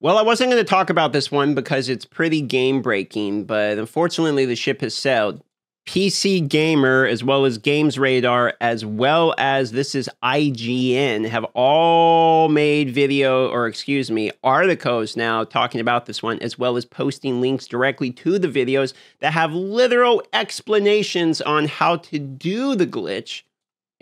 Well, I wasn't going to talk about this one because it's pretty game breaking, but unfortunately, the ship has sailed. PC Gamer, as well as Games Radar, as well as this is IGN, have all made articles now talking about this one, as well as posting links directly to the videos that have literal explanations on how to do the glitch.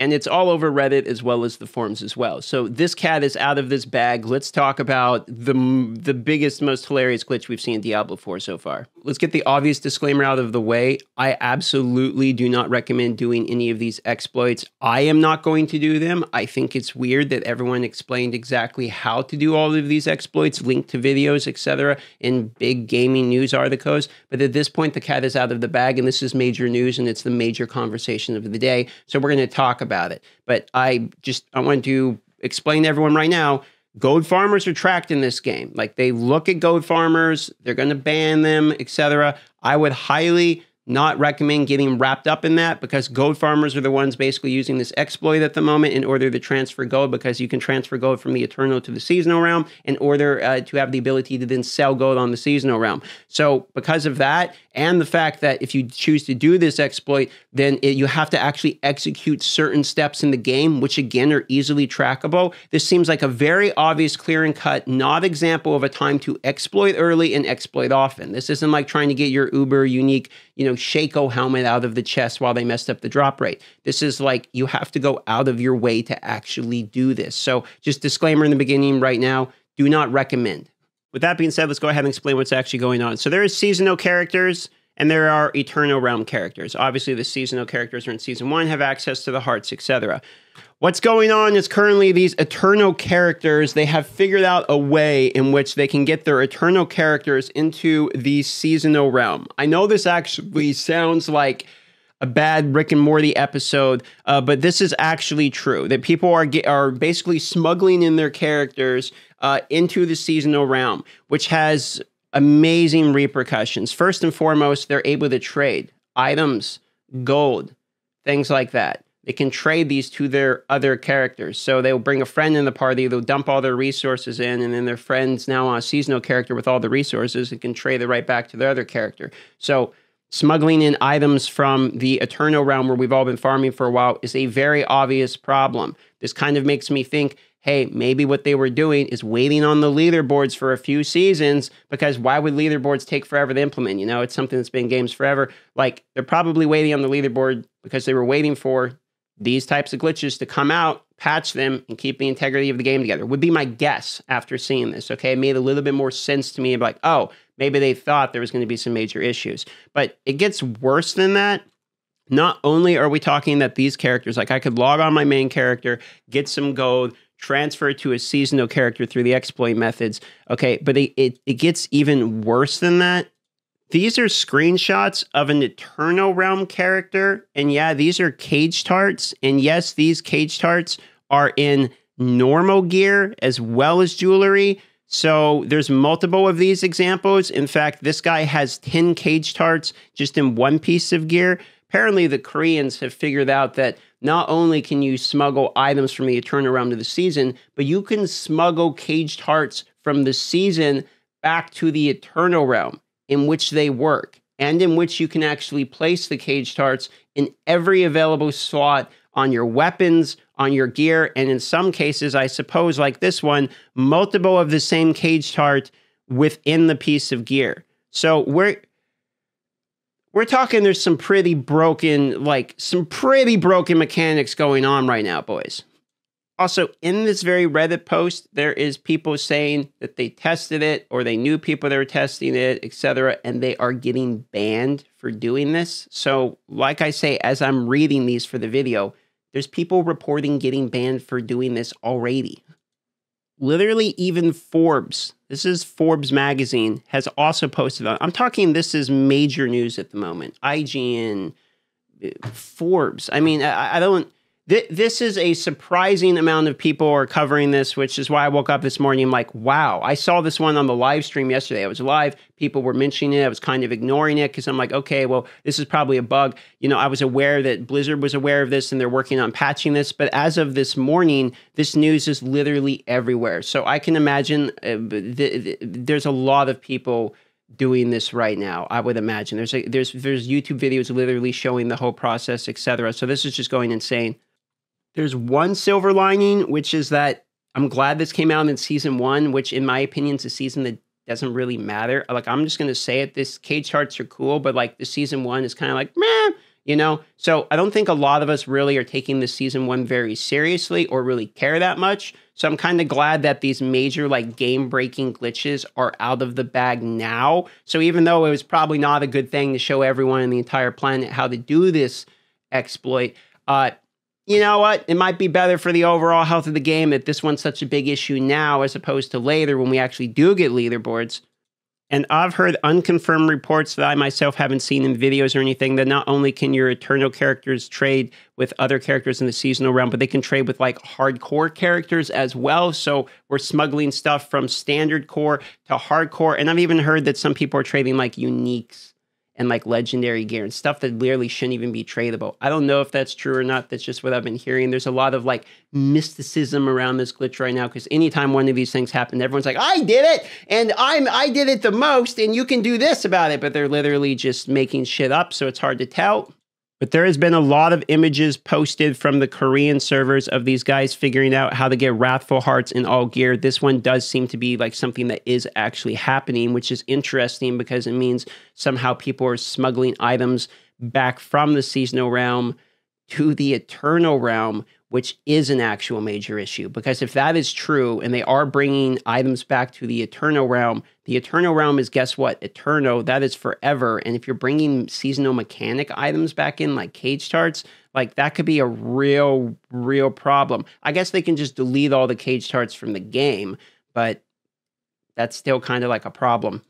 And it's all over Reddit as well as the forums as well. So this cat is out of this bag. Let's talk about the biggest, most hilarious glitch we've seen in Diablo 4 so far. Let's get the obvious disclaimer out of the way. I absolutely do not recommend doing any of these exploits. I am not going to do them. I think it's weird that everyone explained exactly how to do all of these exploits, linked to videos, etc., in big gaming news articles. But at this point, the cat is out of the bag, and this is major news, and it's the major conversation of the day. So we're going to talk about it. But I want to explain to everyone right now, gold farmers are tracked in this game. Like, they look at gold farmers, they're going to ban them, etc. I would highly not recommend getting wrapped up in that, because gold farmers are the ones basically using this exploit at the moment in order to transfer gold, because you can transfer gold from the eternal to the seasonal realm in order to have the ability to then sell gold on the seasonal realm. So because of that, and the fact that if you choose to do this exploit, then you have to actually execute certain steps in the game, which again are easily trackable. This seems like a very obvious, clear and cut, not example of a time to exploit early and exploit often. This isn't like trying to get your uber unique, Shaco helmet out of the chest while they messed up the drop rate. This is like, you have to go out of your way to actually do this. So just disclaimer in the beginning right now, do not recommend. With that being said, let's go ahead and explain what's actually going on. So there is seasonal characters and there are eternal realm characters. Obviously, the seasonal characters are in season 1, have access to the hearts, etc. What's going on is currently these eternal characters, they have figured out a way in which they can get their eternal characters into the seasonal realm. I know this actually sounds like a bad Rick and Morty episode, but this is actually true. That people are basically smuggling in their characters into the seasonal realm, which has amazing repercussions. First and foremost, they're able to trade items, gold, things like that. They can trade these to their other characters. So they'll bring a friend in the party, they'll dump all their resources in, and then their friend's now a seasonal character with all the resources and can trade it right back to their other character. So smuggling in items from the Eternal Realm, where we've all been farming for a while, is a very obvious problem. This kind of makes me think, hey, maybe what they were doing is waiting on the leaderboards for a few seasons, because why would leaderboards take forever to implement? It's something that's been in games forever. Like, they're probably waiting on the leaderboard because they were waiting for these types of glitches to come out, patch them, and keep the integrity of the game together. Would be my guess after seeing this, okay? It made a little bit more sense to me, like, oh, maybe they thought there was going to be some major issues. But it gets worse than that. Not only are we talking that these characters, like, I could log on my main character, get some gold, transfer it to a seasonal character through the exploit methods, okay? But it gets even worse than that. These are screenshots of an Eternal Realm character, and yeah, these are cage tarts, and yes, these cage tarts are in normal gear as well as jewelry. So there's multiple of these examples. In fact, this guy has 10 cage tarts just in one piece of gear. Apparently, the Koreans have figured out that not only can you smuggle items from the Eternal Realm to the season, but you can smuggle caged hearts from the season back to the Eternal Realm, in which they work, and in which you can actually place the caged hearts in every available slot on your weapons, on your gear, and in some cases, I suppose, like this one, multiple of the same caged heart within the piece of gear. So we're talking there's some pretty broken mechanics going on right now, boys. Also, in this very Reddit post, there is people saying that they tested it or they knew people that were testing it, etc., and they are getting banned for doing this. So, like I say, as I'm reading these for the video, there's people reporting getting banned for doing this already. Literally, even Forbes, this is Forbes magazine, has also posted on. I'm talking, this is major news at the moment. IGN, Forbes. I mean, I don't. This is a surprising amount of people are covering this, which is why I woke up this morning. I'm like, wow, I saw this one on the live stream yesterday. I was live. People were mentioning it. I was kind of ignoring it because I'm like, okay, well, this is probably a bug. You know, I was aware that Blizzard was aware of this and they're working on patching this. But as of this morning, this news is literally everywhere. So I can imagine there's a lot of people doing this right now. I would imagine there's YouTube videos literally showing the whole process, etc. So this is just going insane. There's one silver lining, which is that I'm glad this came out in season 1, which in my opinion is a season that doesn't really matter. Like, I'm just going to say it. This cage charts are cool, but like the season 1 is kind of like, meh, you know? So I don't think a lot of us really are taking the season 1 very seriously or really care that much. So I'm kind of glad that these major like game breaking glitches are out of the bag now. So even though it was probably not a good thing to show everyone on the entire planet how to do this exploit, you know what? It might be better for the overall health of the game that this one's such a big issue now as opposed to later when we actually do get leaderboards. And I've heard unconfirmed reports that I myself haven't seen in videos or anything that not only can your Eternal characters trade with other characters in the seasonal realm, but they can trade with like hardcore characters as well. So we're smuggling stuff from standard core to hardcore. And I've even heard that some people are trading like uniques and like legendary gear and stuff that literally shouldn't even be tradable. I don't know if that's true or not. That's just what I've been hearing. There's a lot of like mysticism around this glitch right now because anytime one of these things happen, everyone's like, I did it and I did it the most and you can do this about it. But they're literally just making shit up. So it's hard to tell. But there has been a lot of images posted from the Korean servers of these guys figuring out how to get Wrathful Hearts in all gear. This one does seem to be like something that is actually happening, which is interesting because it means somehow people are smuggling items back from the seasonal realm to the Eternal realm, which is an actual major issue. Because if that is true, and they are bringing items back to the Eternal realm is, guess what? Eternal, that is forever. And if you're bringing seasonal mechanic items back in, like cage charts, like that could be a real problem. I guess they can just delete all the cage charts from the game, but that's still kind of like a problem.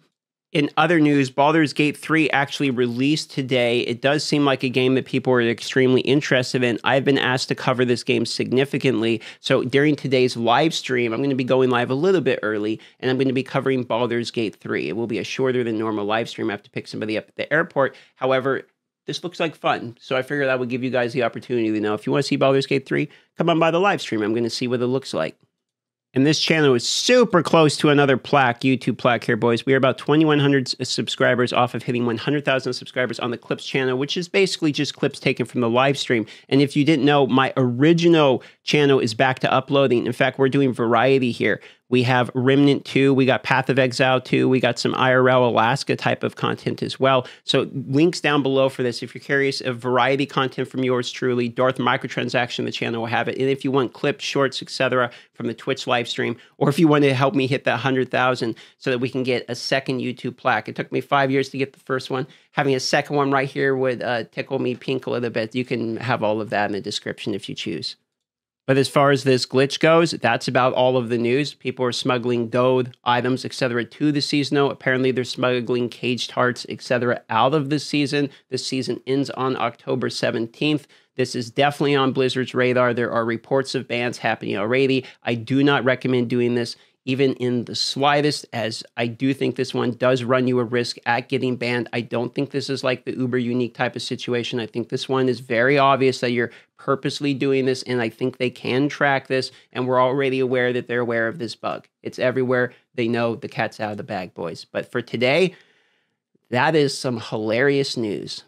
In other news, Baldur's Gate 3 actually released today. It does seem like a game that people are extremely interested in. I've been asked to cover this game significantly. So during today's live stream, I'm going to be going live a little bit early, and I'm going to be covering Baldur's Gate 3. It will be a shorter than normal live stream. I have to pick somebody up at the airport. However, this looks like fun. So I figured I would give you guys the opportunity to know if you want to see Baldur's Gate 3, come on by the live stream. I'm going to see what it looks like. And this channel is super close to another plaque, YouTube plaque here, boys. We are about 2,100 subscribers off of hitting 100,000 subscribers on the Clips channel, which is basically just clips taken from the live stream. And if you didn't know, my original channel is back to uploading. In fact, we're doing variety here. We have Remnant 2, we got Path of Exile 2, we got some IRL Alaska type of content as well. So links down below for this. If you're curious of variety content from yours truly, Darth Microtransaction, the channel will have it. And if you want clips, shorts, etc. from the Twitch live stream, or if you want to help me hit that 100,000 so that we can get a second YouTube plaque. It took me 5 years to get the first one. Having a second one right here would tickle me pink a little bit. You can have all of that in the description if you choose. But as far as this glitch goes, that's about all of the news. People are smuggling gold, items, etc. to the seasonal. Apparently, they're smuggling caged hearts, etc. out of the season. This season ends on October 17th. This is definitely on Blizzard's radar. There are reports of bans happening already. I do not recommend doing this even in the slightest, as I do think this one does run you a risk at getting banned. I don't think this is like the uber unique type of situation. I think this one is very obvious that you're purposely doing this, and I think they can track this, and we're already aware that they're aware of this bug. It's everywhere. They know the cat's out of the bag, boys. But for today, that is some hilarious news.